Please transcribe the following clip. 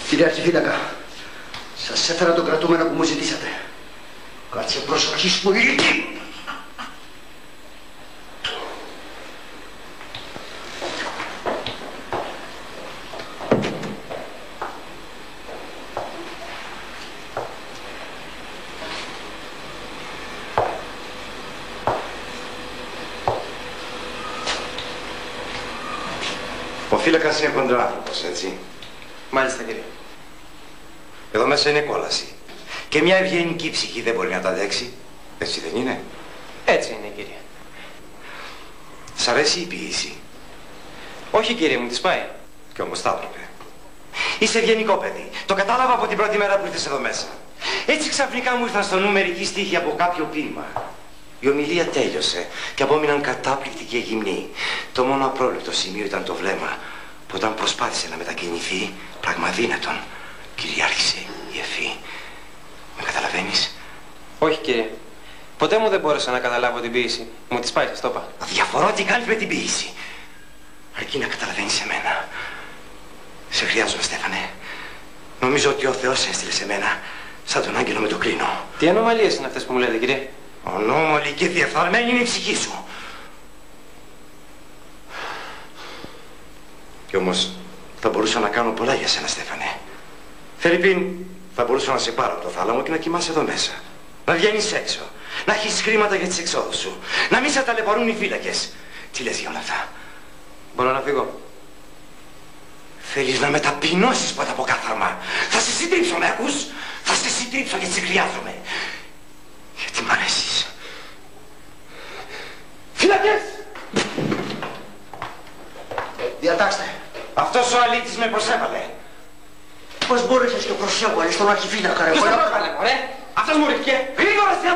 Κύριε Αρχιφύλακα, σας έφερα τον κρατούμενο που μου ζητήσατε. Κάτσε προσοχή σου, ηλίκη! Ο φύλακας είναι κοντράνθρωπος, έτσι. Μάλιστα, κύριε. Εδώ μέσα είναι κόλαση. Και μια ευγενική ψυχή δεν μπορεί να τα αντέξει. Έτσι δεν είναι? Έτσι είναι, κύριε. Σ' αρέσει η ποίηση? Όχι, κύριε, μου τη πάει. Κι όμως θα έπρεπε. Είσαι ευγενικό παιδί. Το κατάλαβα από την πρώτη μέρα που ήρθες εδώ μέσα. Έτσι ξαφνικά μου ήρθαν στο νου μερικοί στίχοι από κάποιο ποίημα. Η ομιλία τέλειωσε και απόμειναν κατάπληκτοι και γυμνοί. Το μόνο απρόβλεπτο σημείο ήταν το βλέμμα που όταν προσπάθησε να μετακινηθεί, πραγματίνατον, κυριάρχησε η ευχή. Με καταλαβαίνεις? Όχι, κύριε. Ποτέ μου δεν μπόρεσα να καταλάβω την ποίηση. Μου τη πάει, σας το είπα. Διαφορώ τι κάνεις με την ποίηση. Αρκεί να καταλαβαίνεις εμένα. Σε χρειάζομαι, Στέφανε. Νομίζω ότι ο Θεός έστειλε σε μένα σαν τον άγγελο με το κρίνο. Τι ανομαλίες είναι αυτές που μου λέτε, κύριε? Ονόμαλη και διεφθαρμένη είναι η ψυχή σου. Κι όμως θα μπορούσα να κάνω πολλά για σένα, Στέφανε. Φερρυπίν, θα μπορούσα να σε πάρω από το θάλαμο και να κοιμάσαι εδώ μέσα. Να βγαίνεις έξω. Να έχεις χρήματα για τις εξόδους σου. Να μην σε ταλαιπωρούν οι φύλακες. Τι λες για όλα αυτά? Μπορώ να φύγω? Θέλεις να με ταπεινώσεις πάντα από κάθαρμα? Θα σε συντρίψω, με ακούς? Θα σε συντρίψω γιατί σε χρειάζομαι. Γιατί μ' αρέσεις. Φύλακες! Διατάξτε. Αυτός ο αλήτης με προσέβαλε. Πώς μπόρεσες και προσέβαλες τον Αρχιφύλακα, ρε? Ποιος θα το έκανε, μωρέ? Αυτός μου ρίχτηκε. Γρήγορα στην